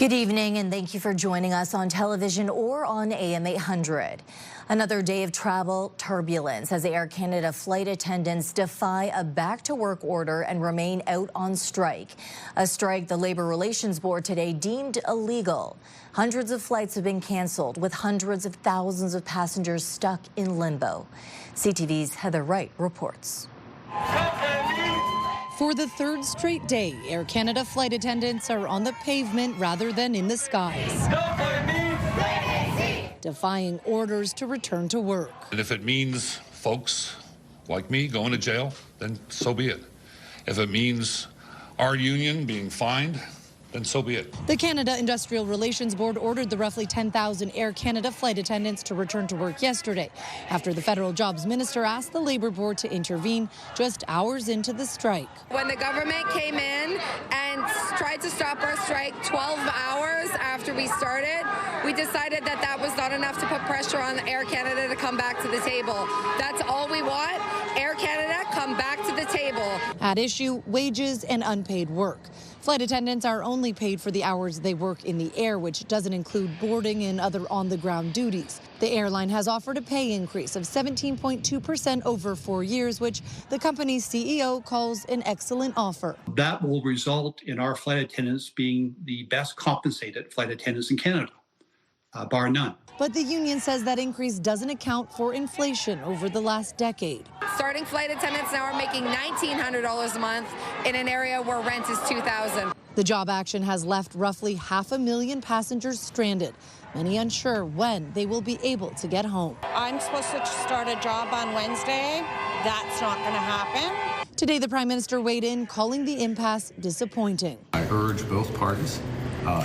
Good evening, and thank you for joining us on television or on AM 800. Another day of travel turbulence as Air Canada flight attendants defy a back-to-work order and remain out on strike. A strike the Labour Relations Board today deemed illegal. Hundreds of flights have been canceled, with hundreds of thousands of passengers stuck in limbo. CTV's Heather Wright reports. For the third straight day, Air Canada flight attendants are on the pavement rather than in the skies, defying orders to return to work. And if it means folks like me going to jail, then so be it. If it means our union being fined, then so be it. The Canada Industrial Relations Board ordered the roughly 10,000 Air Canada flight attendants to return to work yesterday, after the federal jobs minister asked the Labour Board to intervene just hours into the strike. When the government came in and tried to stop our strike 12 hours after we started, we decided that that was not enough to put pressure on Air Canada to come back to the table. That's all we want. Air Canada, come back to the table. At issue, wages and unpaid work. Flight attendants are only paid for the hours they work in the air, which doesn't include boarding and other on-the-ground duties. The airline has offered a pay increase of 17.2% over 4 years, which the company's CEO calls an excellent offer. That will result in our flight attendants being the best compensated flight attendants in Canada, bar none. But the union says that increase doesn't account for inflation over the last decade. Starting flight attendants now are making $1,900 a month in an area where rent is $2,000. The job action has left roughly 500,000 passengers stranded, many unsure when they will be able to get home. I'm supposed to start a job on Wednesday. That's not going to happen. Today, the Prime Minister weighed in, calling the impasse disappointing. I urge both parties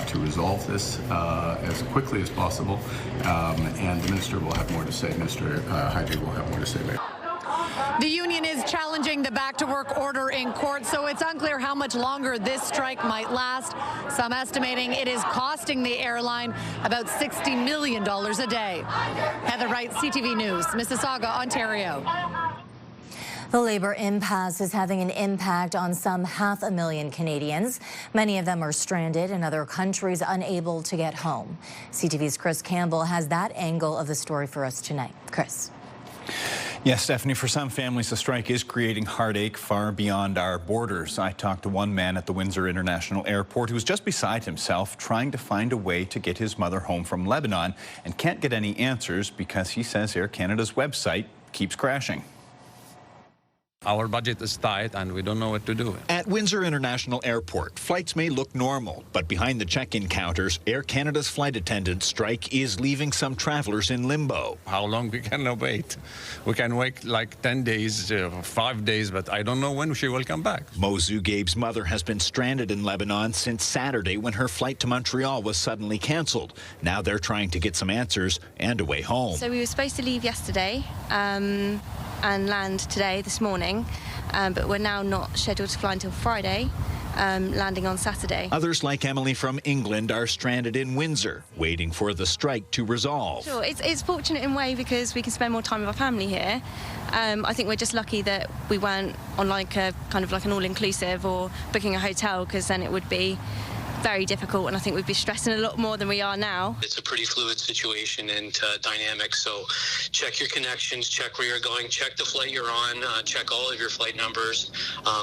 to resolve this as quickly as possible, and the Minister will have more to say. Minister Hyde will have more to say later. The union is challenging the back-to-work order in court, so it's unclear how much longer this strike might last. Some estimating it is costing the airline about $60 million a day. Heather Wright, CTV News, Mississauga, Ontario. The Labour impasse is having an impact on some 500,000 Canadians. Many of them are stranded in other countries, unable to get home. CTV's Chris Campbell has that angle of the story for us tonight. Chris. Yes, Stephanie, for some families, the strike is creating heartache far beyond our borders. I talked to one man at the Windsor International Airport who was just beside himself, trying to find a way to get his mother home from Lebanon, and can't get any answers because he says Air Canada's website keeps crashing. Our budget is tight and we don't know what to do. At Windsor International Airport, flights may look normal, but behind the check-in counters, Air Canada's flight attendant strike is leaving some travelers in limbo. How long we can wait? We can wait like 10 days, 5 days, but I don't know when she will come back. Mo Zugaib's mother has been stranded in Lebanon since Saturday when her flight to Montreal was suddenly cancelled. Now they're trying to get some answers and a way home. So we were supposed to leave yesterday and land today, this morning, but we're now not scheduled to fly until Friday, landing on Saturday. Others, like Emily from England, are stranded in Windsor, waiting for the strike to resolve. Sure, it's fortunate in a way because we can spend more time with our family here. I think we're just lucky that we weren't on like a kind of like an all-inclusive or booking a hotel, because then it would be very difficult, and I think we'd be stressing a lot more than we are now. It's a pretty fluid situation and dynamic, so check your connections, check where you're going, check the flight you're on, check all of your flight numbers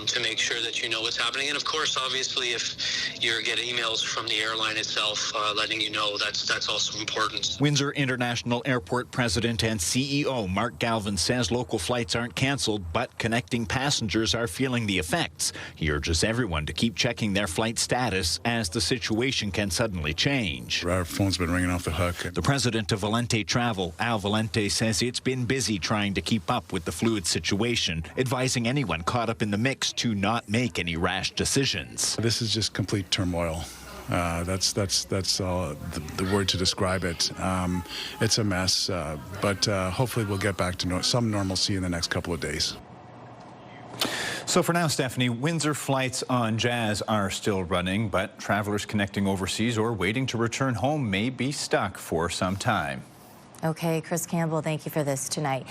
to make sure that you know what's happening. And of course, obviously, if you get emails from the airline itself letting you know, that's also important. Windsor International Airport President and CEO Mark Galvin says local flights aren't cancelled, but connecting passengers are feeling the effects. He urges everyone to keep checking their flight status as the situation can suddenly change. Our phone's been ringing off the hook. The president of Valente Travel, Al Valente, says it's been busy trying to keep up with the fluid situation, advising anyone caught up in the mix to not make any rash decisions. This is just complete turmoil. That's the word to describe it. It's a mess, but hopefully we'll get back to some normalcy in the next couple of days. So for now, Stephanie, Windsor flights on Jazz are still running, but travelers connecting overseas or waiting to return home may be stuck for some time. Okay, Chris Campbell, thank you for this tonight.